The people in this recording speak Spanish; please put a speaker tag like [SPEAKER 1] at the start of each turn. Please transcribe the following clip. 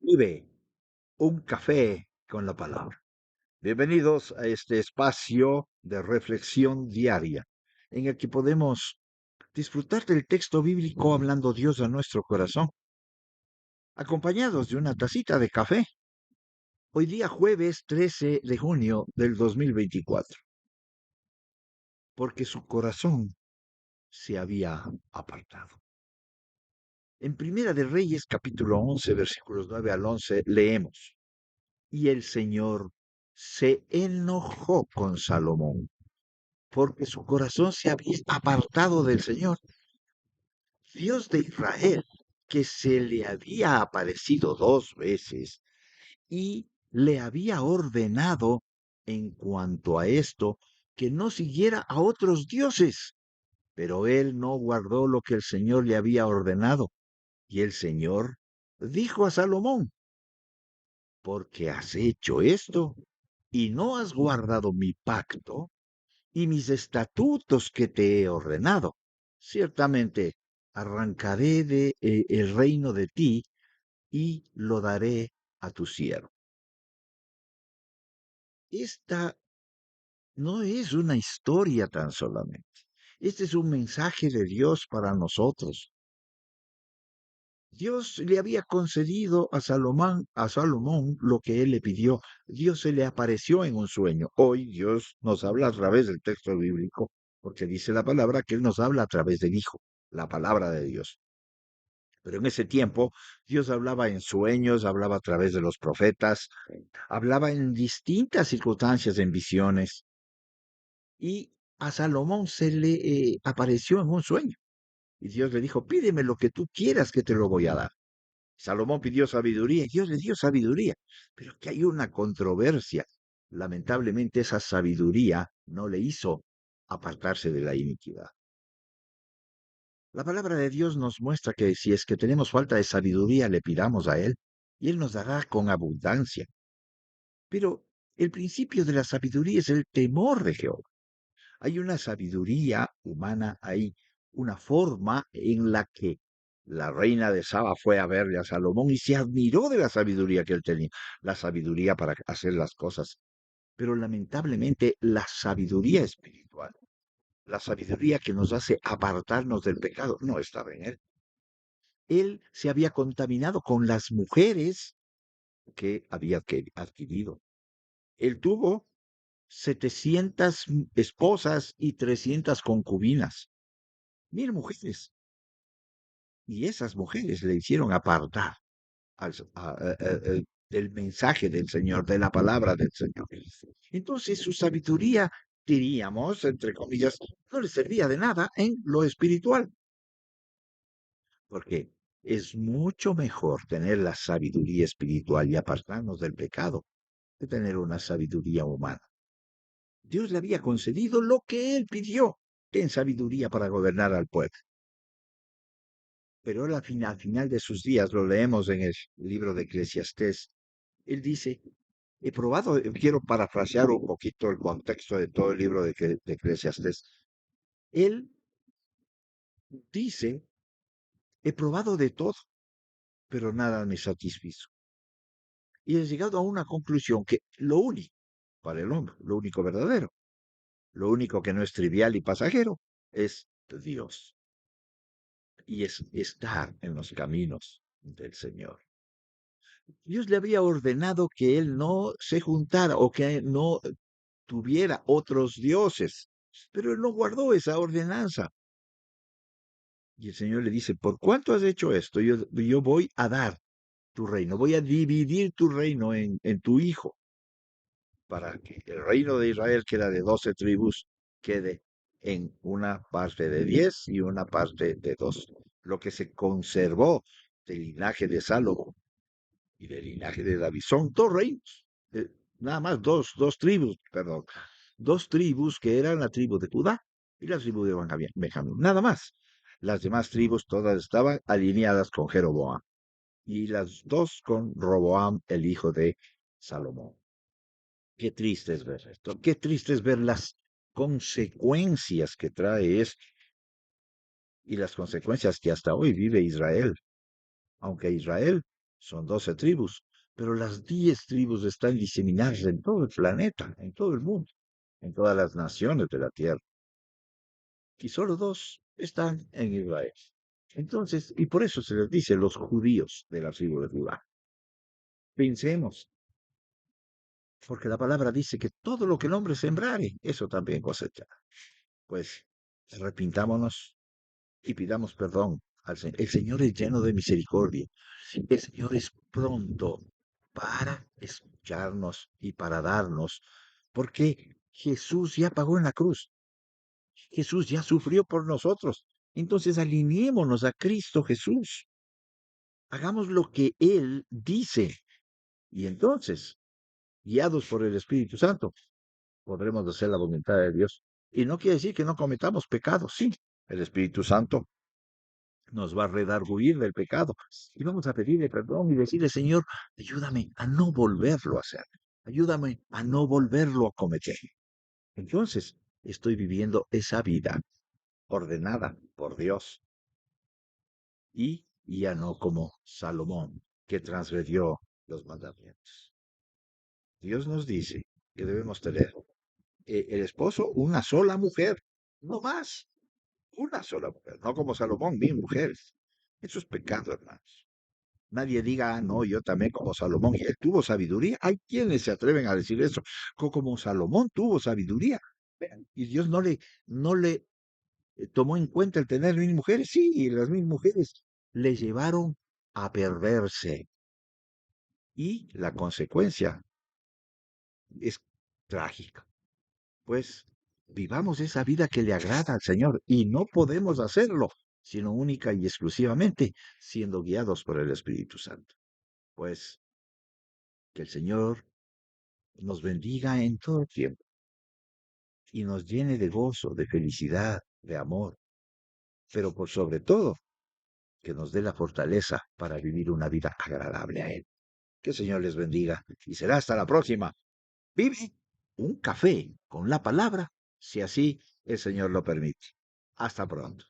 [SPEAKER 1] Vive un café con la palabra. Bienvenidos a este espacio de reflexión diaria en el que podemos disfrutar del texto bíblico hablando Dios a nuestro corazón, acompañados de una tacita de café. Hoy día jueves 13 de junio del 2024, porque su corazón se había apartado. En Primera de Reyes, capítulo 11, versículos 9 al 11, leemos: Y el Señor se enojó con Salomón, porque su corazón se había apartado del Señor, Dios de Israel, que se le había aparecido 2 veces y le había ordenado en cuanto a esto que no siguiera a otros dioses. Pero él no guardó lo que el Señor le había ordenado. Y el Señor dijo a Salomón: porque has hecho esto y no has guardado mi pacto y mis estatutos que te he ordenado, ciertamente arrancaré el reino de ti y lo daré a tu siervo. Esta no es una historia tan solamente. Este es un mensaje de Dios para nosotros. Dios le había concedido a Salomón lo que él le pidió. Dios se le apareció en un sueño. Hoy Dios nos habla a través del texto bíblico, porque dice la palabra que Él nos habla a través del Hijo, la palabra de Dios. Pero en ese tiempo Dios hablaba en sueños, hablaba a través de los profetas, hablaba en distintas circunstancias, en visiones. Y a Salomón se le apareció en un sueño. Y Dios le dijo: pídeme lo que tú quieras que te lo voy a dar. Salomón pidió sabiduría y Dios le dio sabiduría. Pero que hay una controversia. Lamentablemente esa sabiduría no le hizo apartarse de la iniquidad. La palabra de Dios nos muestra que si es que tenemos falta de sabiduría, le pidamos a Él y Él nos dará con abundancia. Pero el principio de la sabiduría es el temor de Jehová. Hay una sabiduría humana, hay una forma en la que la reina de Saba fue a verle a Salomón y se admiró de la sabiduría que él tenía, la sabiduría para hacer las cosas. Pero lamentablemente la sabiduría espiritual, la sabiduría que nos hace apartarnos del pecado, no estaba en él. Él se había contaminado con las mujeres que había adquirido. Él tuvo 700 esposas y 300 concubinas. 1000 mujeres. Y esas mujeres le hicieron apartar del mensaje del Señor, de la palabra del Señor. Entonces su sabiduría, diríamos, entre comillas, no le servía de nada en lo espiritual, porque es mucho mejor tener la sabiduría espiritual y apartarnos del pecado que tener una sabiduría humana. Dios le había concedido lo que él pidió en sabiduría para gobernar al pueblo. Pero él al final de sus días, lo leemos en el libro de Eclesiastés, él dice: he probado, quiero parafrasear un poquito el contexto de todo el libro de Eclesiastés. Él dice: he probado de todo, pero nada me satisfizo. Y he llegado a una conclusión que lo único para el hombre, lo único verdadero, lo único que no es trivial y pasajero, es Dios. Y es estar en los caminos del Señor. Dios le había ordenado que él no se juntara o que no tuviera otros dioses, pero él no guardó esa ordenanza. Y el Señor le dice: por cuánto has hecho esto, yo voy a dar tu reino, voy a dividir tu reino en tu hijo, para que el reino de Israel, que era de 12 tribus, quede en una parte de 10 y una parte de 2. Lo que se conservó del linaje de Salomón y del linaje de David son 2 reinos, nada más dos tribus, perdón, 2 tribus que eran la tribu de Judá y la tribu de Benjamín, nada más. Las demás tribus todas estaban alineadas con Jeroboam y las dos con Roboam, el hijo de Salomón. Qué triste es ver esto, qué triste es ver las consecuencias que trae esto y las consecuencias que hasta hoy vive Israel, aunque Israel Son 12 tribus, pero las 10 tribus están diseminadas en todo el planeta, en todo el mundo, en todas las naciones de la tierra. Y solo dos están en Israel. Entonces, y por eso se les dice los judíos de la tribu de Judá. Pensemos, porque la palabra dice que todo lo que el hombre sembrare, eso también cosechará. Pues arrepintámonos y pidamos perdón al Señor. El Señor es lleno de misericordia. El Señor es pronto para escucharnos y para darnos, porque Jesús ya pagó en la cruz. Jesús ya sufrió por nosotros. Entonces alineémonos a Cristo Jesús. Hagamos lo que Él dice. Y entonces, guiados por el Espíritu Santo, podremos hacer la voluntad de Dios. Y no quiere decir que no cometamos pecados, sí. El Espíritu Santo nos va a redarguir del pecado. Y vamos a pedirle perdón y decirle, Señor, ayúdame a no volverlo a hacer. Ayúdame a no volverlo a cometer. Entonces, estoy viviendo esa vida ordenada por Dios y ya no como Salomón, que transgredió los mandamientos. Dios nos dice que debemos tener el esposo una sola mujer, no más, una sola mujer, no como Salomón, 1000 mujeres. Eso es pecado, hermanos. Nadie diga, ah, no, yo también como Salomón, y él tuvo sabiduría. Hay quienes se atreven a decir eso, como Salomón tuvo sabiduría. Y Dios no le tomó en cuenta el tener 1000 mujeres. Sí, y las 1000 mujeres le llevaron a perderse. Y la consecuencia es trágica. Pues vivamos esa vida que le agrada al Señor y no podemos hacerlo, sino única y exclusivamente siendo guiados por el Espíritu Santo. Pues que el Señor nos bendiga en todo tiempo y nos llene de gozo, de felicidad, de amor, pero por sobre todo, que nos dé la fortaleza para vivir una vida agradable a Él. Que el Señor les bendiga y será hasta la próxima. Vive un café con la palabra, si así el Señor lo permite. Hasta pronto.